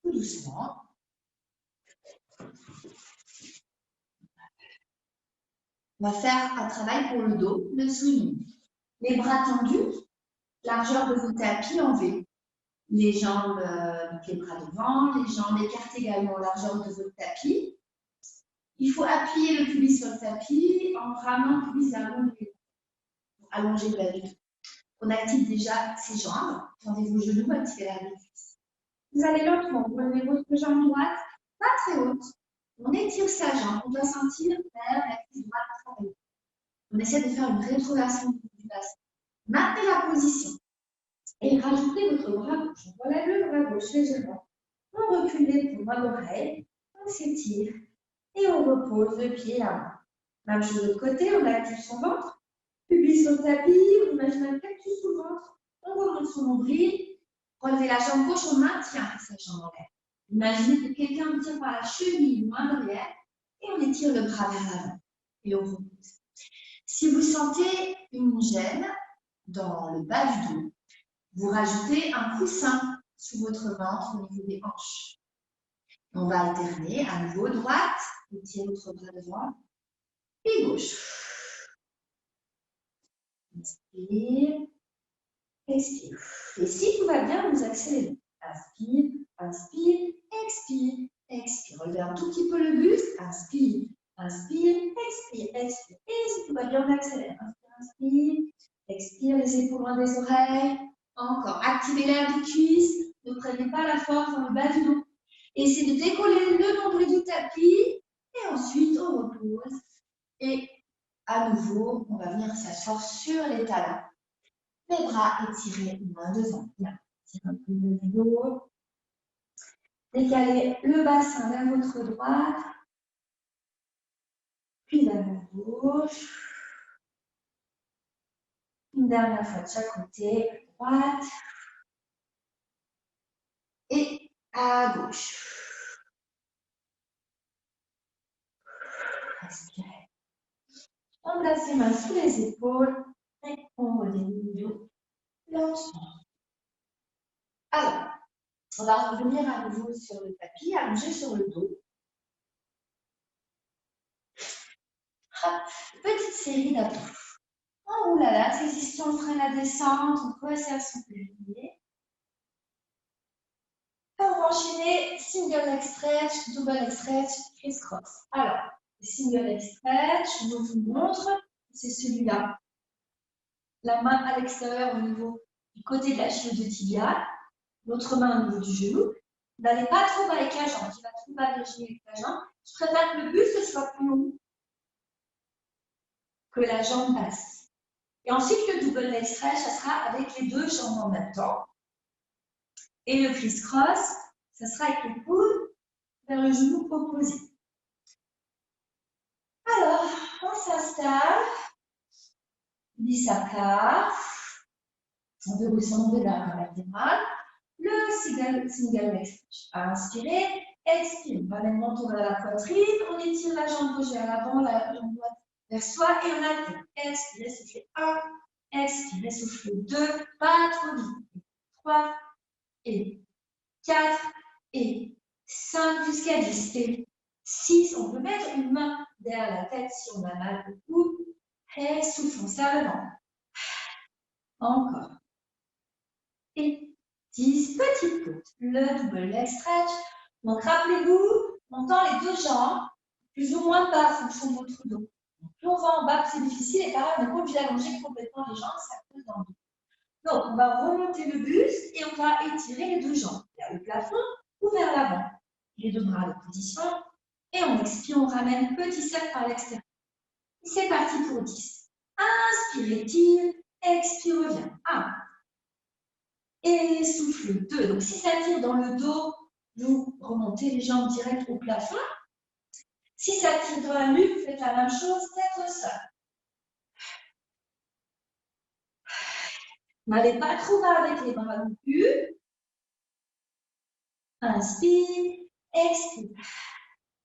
S1: tout doucement. On va faire un travail pour le dos, le swing. Les bras tendus, largeur de vos tapis en V. Les jambes, donc les bras devant, les jambes écartées également, largeur de votre tapis. Il faut appuyer le pubis sur le tapis en ramenant le pubis vers l'ombre pour allonger le bas du dos. On active déjà ses jambes. Tendez vos genoux, activez la cuisse. Vous allez lentement relever votre jambe droite, pas très haute. On étire sa jambe. On doit sentir vers la cuisse droite travailler. On essaie de faire une rétroversion du bassin. Maintenez la position et rajoutez votre bras gauche. On relève le bras gauche légèrement. On recule l'épaule à l'oreille. On s'étire et on repose le pied à main. Même chose de l'autre côté, on active son ventre. Pubis sur le tapis, on imagine un cactus sous le ventre. On remonte son nombril. Relevez la jambe gauche, on maintient sa jambe en l'air. Imaginez que quelqu'un tire par la cheville ou en arrière et on étire le bras vers l'avant et on repose. Si vous sentez une gêne dans le bas du dos, vous rajoutez un coussin sous votre ventre au niveau des hanches. On va alterner à nouveau droite, étirez votre bras devant et gauche. Inspire, expire. Et si tout va bien, vous accélérez. Inspire, inspire, expire, expire. Relevez un tout petit peu le buste. Inspire, inspire, expire, expire. Et si tout va bien, on accélère. Inspire, inspire, expire, les épaules loin des oreilles. Encore. Activez l'air du cuisse. Ne prenez pas la force dans le bas du dos. Essayez de décoller le nombril du tapis. Et ensuite, on repose. Et à nouveau, on va venir s'asseoir sur les talons. Les bras étirés, main devant. Bien. Tirez un peu le dos. Décalez le bassin vers votre droite. Puis vers la gauche. Une dernière fois de chaque côté. À droite. Et à gauche. Respirez. On place les mains sous les épaules. Et on redélie le dos lentement. Alors, on va revenir à nouveau sur le tapis, allongé sur le dos. Hop, petite série d'abdos. Oh là là, c'est ici on freine la descente, on resserre son périnée. On va enchaîner single leg stretch, double leg stretch, criss-cross. Alors, le single leg stretch, je vous montre, c'est celui-là. La main à l'extérieur au niveau du côté de la cheville de tibia, l'autre main au niveau du genou. N'allez pas trop bas avec la jambe, tu vas trop bas avec la jambe. Je préfère que le buste soit plus long que la jambe passe. Et ensuite, le double leg stretch, ça sera avec les deux jambes en même temps. Et le criss-cross, ça sera avec le coude vers le genou opposé. Alors, on s'installe, bisacar, on verrouille son nombril vers la vertébrale. Le single leg stretch. Inspirez, expire. On va mettre le menton vers la poitrine, on étire la jambe gauche vers l'avant, la jambe droite vers soi et on alterne. Expirez, soufflez 1, expirez, soufflez 2, pas trop vite. 3 et 4 et 5 jusqu'à 10 et 6. On peut mettre une main derrière la tête si on a mal au cou. Et souffle, on serre le ventre. Encore. Et 10 petites côtes. Le double leg stretch. Donc rappelez-vous, on tend les deux jambes, plus ou moins bas en fonction de votre dos. Donc, plus on va en bas, plus c'est difficile. Et pareil, on n'est pas obligé d'allonger complètement les jambes, ça pose dans le dos. Donc, on va remonter le buste et on va étirer les deux jambes vers le plafond ou vers l'avant. Les deux bras de position. Et on expire, on ramène petit cercle par l'extérieur. C'est parti pour 10. Inspire, étire. Expire, revient. 1. Et souffle 2. Donc, si ça tire dans le dos, vous remontez les jambes directes au plafond. Si ça tire dans la nuque, vous faites la même chose, tête au sol. N'allez pas trop bas avec les bras non plus. Inspire, expire.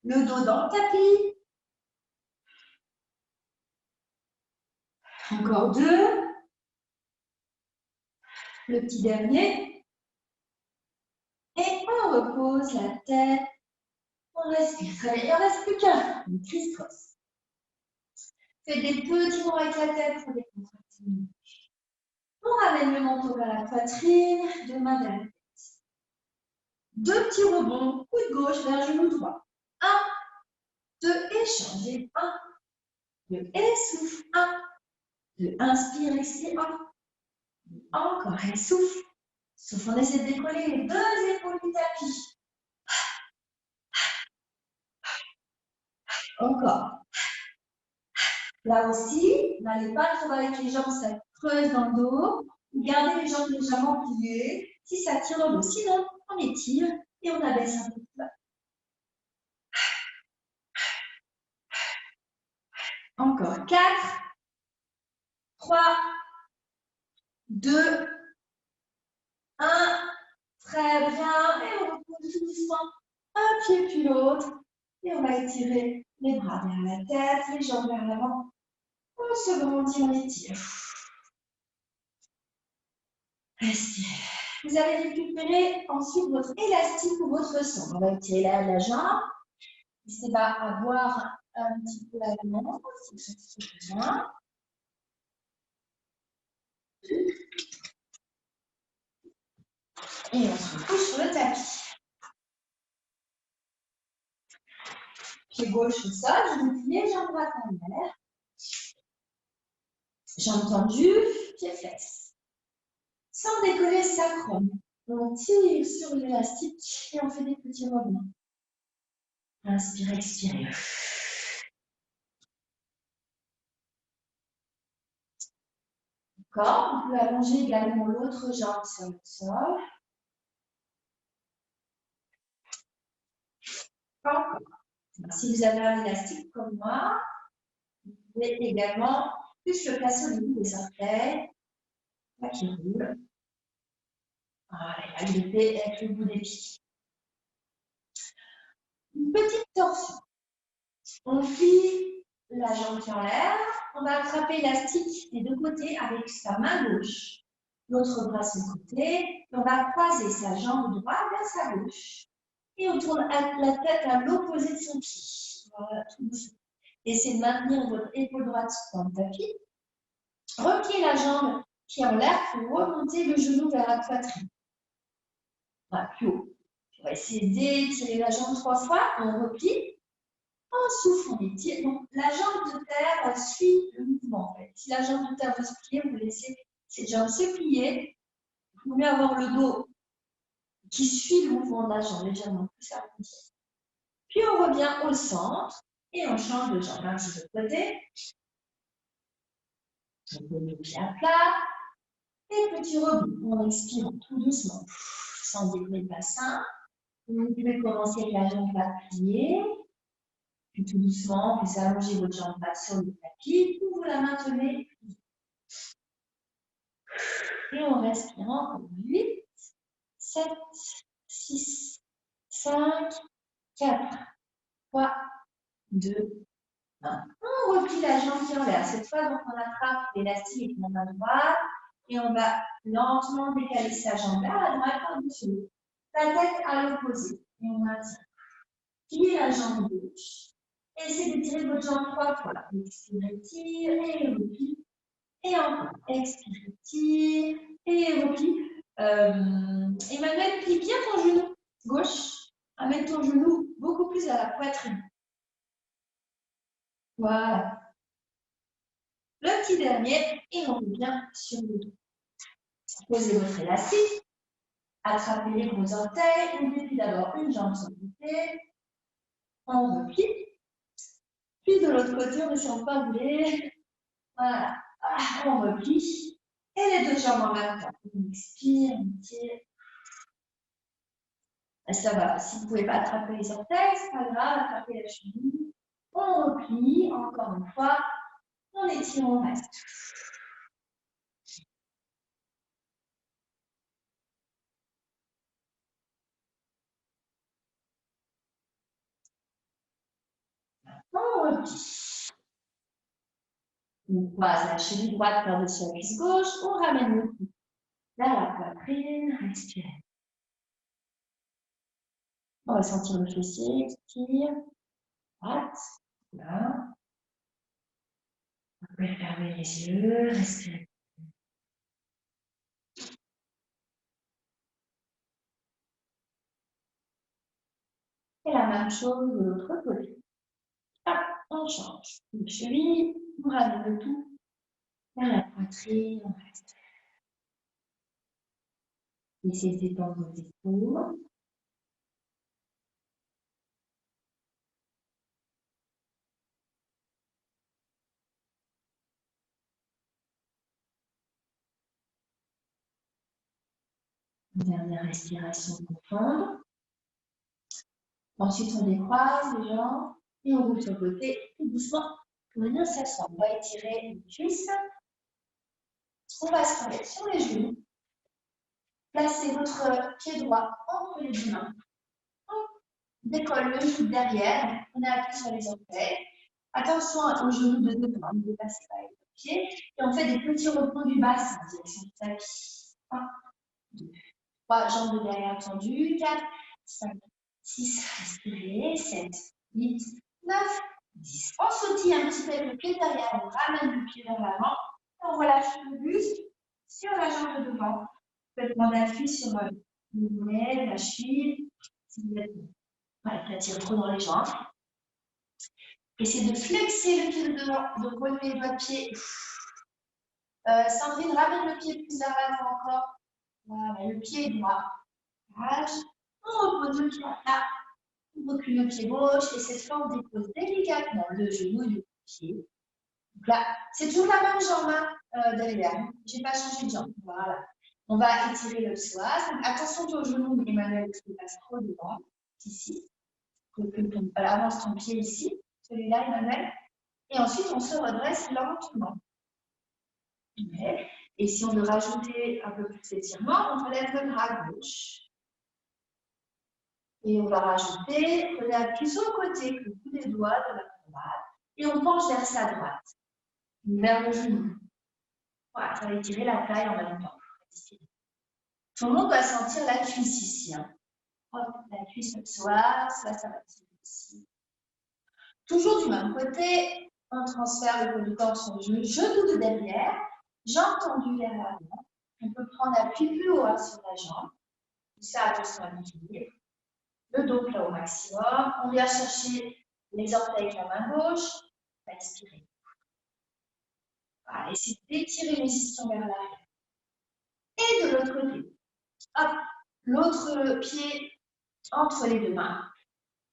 S1: Le dos dans le tapis. Encore 2. Le petit dernier. Et on repose la tête. On respire. Très bien. Il ne reste plus qu'un. Une criss-cross. Faites des petits ronds avec la tête pour décontracter. On ramène le menton vers la poitrine, deux mains vers la tête. Deux petits rebonds, coup de gauche vers genou droit. 1, 2, échangez. 1, 2, et souffle. 1, 2, inspire, expire. 1, encore, et souffle. Souffle, on essaie de décoller les deux épaules du tapis. Encore. Là aussi, n'allez pas trop avec les jambes, ça creuse dans le dos. Gardez les jambes légèrement pliées. Si ça tire dans le dos, sinon on étire et on abaisse un peu plus bas. Encore 4, 3, 2, 1. Très bien. Et on repose tout doucement un pied puis l'autre. Et on va étirer les bras vers la tête, les jambes vers l'avant. On se grandit, on étire. Respire. Vous allez récupérer ensuite votre élastique ou votre sang. On va étirer la jambe. N'hésitez pas à boire un petit peu l'aliment, si c'est bien. Et on se couche sur le tapis. Pied gauche au sol, genou plié, jambe droite en l'air. Jambes tendues, pieds fesses. Sans décoller sacrum. On tire sur l'élastique et on fait des petits rebonds. Inspire, expirez. D'accord, on peut allonger également l'autre jambe sur le sol. Encore. Si vous avez un élastique comme moi, vous pouvez également plus le placer au niveau des orteils. Là qui roule. Voilà, il va gripper avec le bout des pieds. Une petite torsion. On plie la jambe qui est en l'air. On va attraper l'élastique des deux côtés avec sa main gauche. L'autre bras sur le côté. Et on va croiser sa jambe droite vers sa gauche. Et on tourne la tête à l'opposé de son pied. Voilà, tout doucement. Essayez de maintenir votre épaule droite dans le tapis. Repliez la jambe qui est en l'air pour remonter le genou vers la poitrine. Voilà, plus haut. On va essayer d'étirer la jambe 3 fois. On replie. On souffle, on étire. Donc, la jambe de terre suit le mouvement. En fait. Si la jambe de terre veut se plier, vous laissez cette jambe se plier. Il vaut mieux avoir le dos qui suit le mouvement de la jambe légèrement plus arrondi. Puis on revient au centre et on change de jambe. Un petit peu de côté. On peut le pied à plat. Et petit rebond. On expire tout doucement, sans décoller le bassin. Vous pouvez commencer avec la jambe droite pliée. Puis tout doucement, vous allongez votre jambe droite sur le tapis, ou vous la maintenez. Et on respire encore 8, 7, 6, 5, 4, 3, 2, 1. On replie la jambe qui est en l'air. Cette fois, donc, on attrape l'élastique avec la main droite et on va lentement décaler sa jambe vers la droite par-dessus. La tête à l'opposé. Et on maintient. Pliez la jambe gauche. Essayez d'étirer votre jambe 3 fois. Expirez, tire et replie. Et encore. Expire, tire et replie. Emmanuel, plie bien ton genou gauche. Amène ton genou beaucoup plus à la poitrine. Voilà. Le petit dernier, et on revient sur le dos. Posez votre élastique. Attrapez les gros orteils. On déplie d'abord une jambe sur le côté. On replie. Puis de l'autre côté, on ne sent pas rouler. Voilà. On replie. Et les deux jambes en même temps. On expire, on tire. Ça va. Si vous ne pouvez pas attraper les orteils, ce n'est pas grave. Attrapez la cheville. On replie. Encore une fois. On étire, on reste. On replie. On croise la cheville droite par-dessus la cuisse gauche. On ramène le cou vers la poitrine. Respirez. On va sentir le fessier. Expire. Droite. Là. pouvez fermer les yeux, respirer. Et la même chose de l'autre côté. Hop, on change. Une cheville, on ramène le tout vers la poitrine, on reste. Essayez d'étendre vos épaules. Dernière respiration profonde. Ensuite, on décroise les jambes et on bouge sur le côté tout doucement pour venir s'asseoir. On va étirer les cuisses. On va se remettre sur les genoux. Placez votre pied droit entre les deux mains. On décolle le genou derrière. On appuie sur les orteils. Attention aux genoux de devant. Ne dépassez pas les pieds. Et on fait des petits repos du bassin en direction du tapis. 1, 2, 3, jambes de derrière tendues. 4, 5, 6, respirez. 7, 8, 9, 10. On sautille un petit peu avec le pied derrière. On ramène le pied vers l'avant. On relâche le buste sur la jambe de devant. Complètement d'appui sur le mollet, la cheville. Si vous êtes ça tire trop dans les jambes. Essayez de flexer le pied de devant, de relever votre pied. Sandrine, ramène le pied plus vers l'avant encore. Voilà, le pied droit. On repose le pied là. On recule le pied gauche et cette fois on dépose délicatement le genou et le pied. Donc là, c'est toujours la même jambe derrière. Je n'ai pas changé de jambe. Voilà. On va étirer le psoas. Donc, attention aux genoux, Emmanuel, parce qu'il passe trop devant. Ici. Avance ton pied ici. Celui-là, Emmanuel. Et ensuite, on se redresse lentement. Et si on veut rajouter un peu plus d'étirement, on relève le bras gauche. Et on va rajouter, on appuie sur le côté, le bout des doigts de la droite. Et on penche vers sa droite. Vers le genou. Voilà, ça va étirer la taille en même temps. Tout le monde va sentir la cuisse ici. Hein. Hop, la cuisse le psoas, là ça va tirer ici. Toujours du même côté, on transfère le poids du corps sur le genou de derrière, jambe tendue vers l'avant. On peut prendre appui plus haut hein, sur la jambe. Ça, attention à l'équilibre. Le dos plat au maximum. On vient chercher les orteils avec la main gauche. Inspirez. Voilà, essayez d'étirer les ischions vers l'arrière. Et de l'autre côté. Hop, l'autre pied entre les deux mains.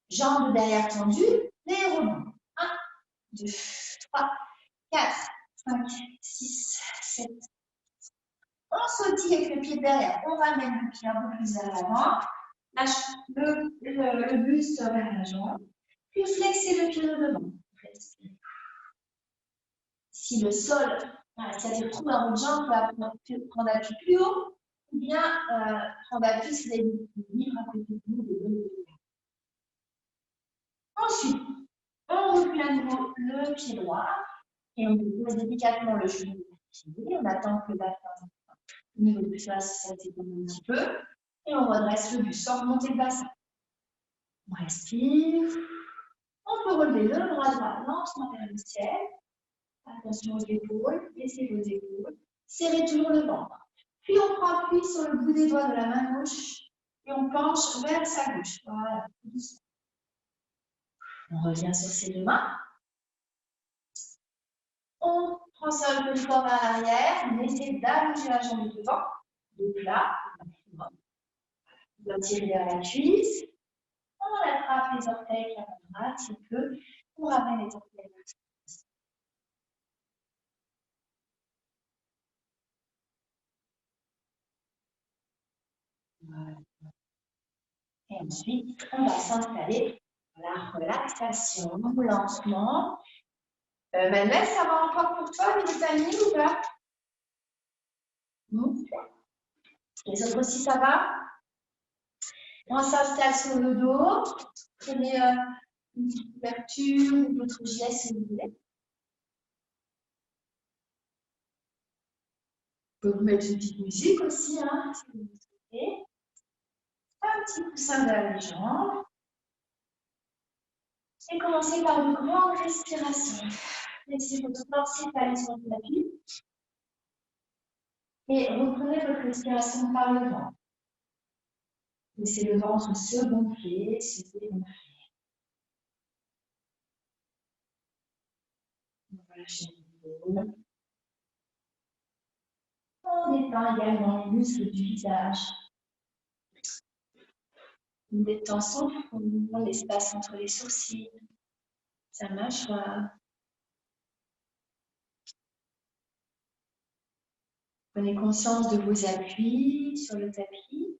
S1: Jambes derrière tendues, les rebonds. 1, 2, 3, 4, 5, 6, 7. On sautille avec le pied derrière. On ramène le pied un peu plus vers l'avant. Lâche le buste vers la jambe. Puis flexez le pied de devant. Respirez. Si le sol, c'est-à-dire trop dans votre jambe, vous pouvez prendre appui plus haut ou bien prendre appui si vous avez libre à côté de vous. Ensuite, on recule à nouveau le pied droit et on dépose délicatement le genou du pied. On attend que le bassin, au niveau du psoas, ça s'étonne un petit peu. Et on redresse le buste sans remonter le bassin. On respire. On peut relever le bras droit lentement vers le ciel. Attention aux épaules, baissez vos épaules. Serrez toujours le ventre. Puis on prend appui sur le bout des doigts de la main gauche et on penche vers sa gauche. Voilà. On revient sur ses deux mains. On transfère le corps vers l'arrière. On essaie d'allonger la jambe de devant. Donc là, on va tirer vers la cuisse. On attrape les orteils avec la main droite, si on peut. On ramène les orteils vers la cuisse. Voilà. Et ensuite, on va s'installer dans la relaxation lentement. Manuel, ça va encore pour toi, les vitamines ou pas? Les autres aussi, ça va? On s'installe sur le dos. Prenez une petite couverture ou votre gilet si vous voulez. Vous pouvez vous mettre une petite musique aussi, hein, si vous le souhaitez. Un petit coussin vers les jambes. Et commencez par une grande respiration. Laissez votre corps s'étaler sur le tapis. Et reprenez votre respiration par le ventre. Laissez le ventre se gonfler, se dégonfler. Relâchez l'épaule. On détend également les muscles du visage. On détend son front, l'espace entre les sourcils, sa mâchoire. Prenez conscience de vos appuis sur le tapis.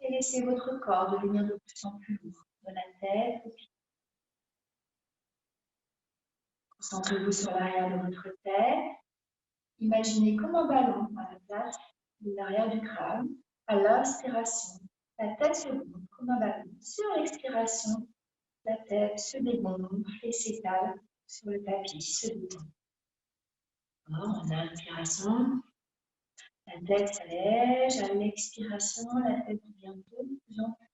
S1: Et laissez votre corps devenir de plus en plus lourd, de la tête aux pieds. Concentrez-vous sur l'arrière de votre tête. Imaginez comme un ballon à la place de l'arrière du crâne. À l'inspiration, la tête se gonfle comme un ballon. Sur l'expiration, la tête se dégonfle et s'étale sur le tapis, se détend. En inspiration, la tête s'allège. À l'expiration, la tête devient de plus en plus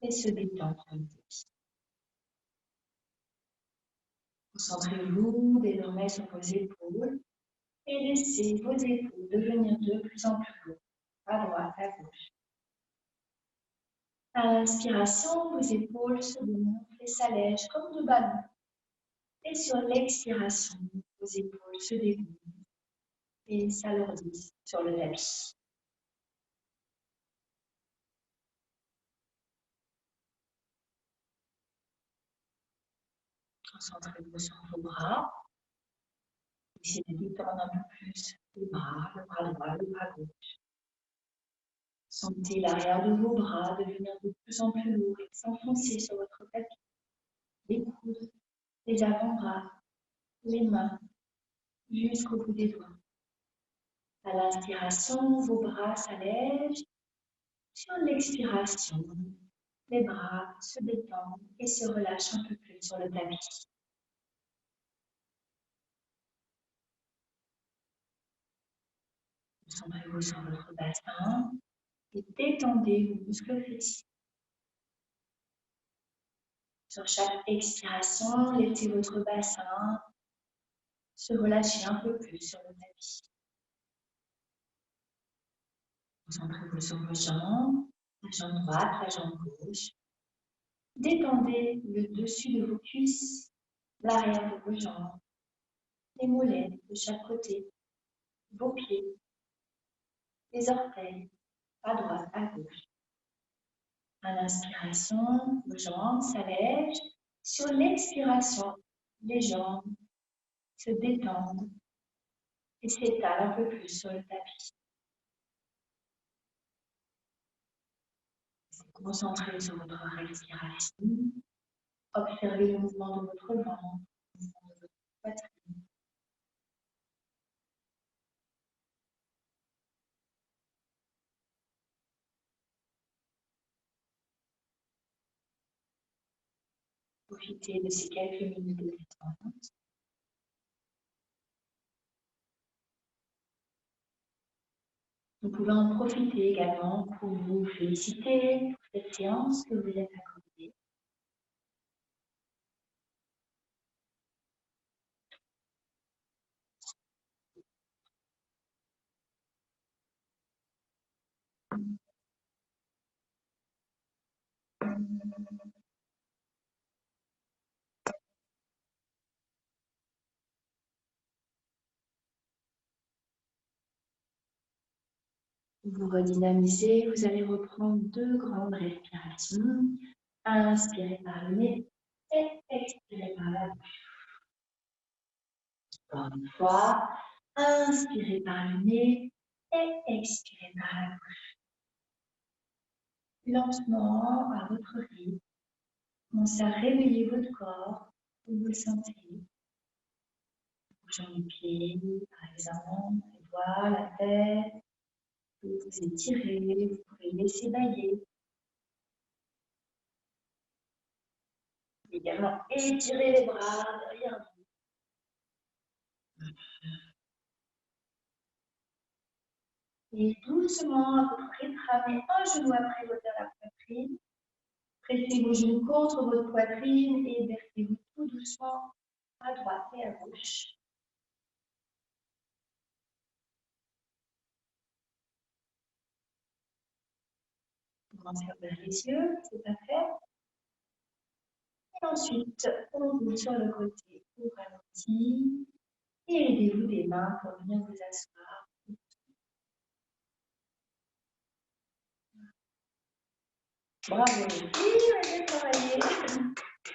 S1: et se détend sur le tapis. Concentrez-vous désormais sur vos épaules et laissez vos épaules devenir de plus en plus lourdes, à droite, à gauche. À l'inspiration, vos épaules se gonflent et s'allègent comme deux ballons. Et sur l'expiration, vos épaules se dégonflent et s'alourdissent sur le tapis. Concentrez-vous sur vos bras. Essayez de détendre un peu plus les bras, le bras droit, le bras gauche. Sentez l'arrière de vos bras devenir de plus en plus lourd et s'enfoncer sur votre tapis. Les coudes, les avant-bras, les mains, jusqu'au bout des doigts. À l'inspiration, vos bras s'allègent. Sur l'expiration, les bras se détendent et se relâchent un peu plus sur le tapis. Concentrez-vous sur votre bassin et détendez vos muscles fessiers. Sur chaque expiration, laissez votre bassin se relâcher un peu plus sur le tapis. Concentrez-vous sur vos jambes, la jambe droite, la jambe gauche. Détendez le dessus de vos cuisses, l'arrière de vos jambes, les mollets de chaque côté, vos pieds, les orteils, à droite, à gauche. À l'inspiration, vos jambes s'allègent. Sur l'expiration, les jambes se détendent et s'étalent un peu plus sur le tapis. Concentrez sur votre respiration. Observez le mouvement de votre ventre, le mouvement de votre poitrine. Profitez de ces quelques minutes de détente. Vous pouvez en profiter également pour vous féliciter pour cette séance que vous êtes accordée. Vous redynamisez, vous allez reprendre 2 grandes respirations. Inspirez par le nez et expirez par la bouche. Encore une fois, inspirez par le nez et expirez par la bouche. Lentement, à votre rythme, commencez à réveiller votre corps, vous le sentez. Bougeant les pieds, par exemple, les doigts, la tête. Vous vous étirez, vous pouvez laisser bailler. Également, étirez les bras derrière vous. Et doucement, à votre rythme, ramenez un genou après l'autre à la poitrine. Pressez vos genoux contre votre poitrine et versez-vous tout doucement à droite et à gauche. Vous commencez à ouvrir les yeux, c'est parfait. Et ensuite, on roule sur le côté au ralenti. Et aidez-vous des mains pour venir vous asseoir. Bravo les filles, bien travaillé.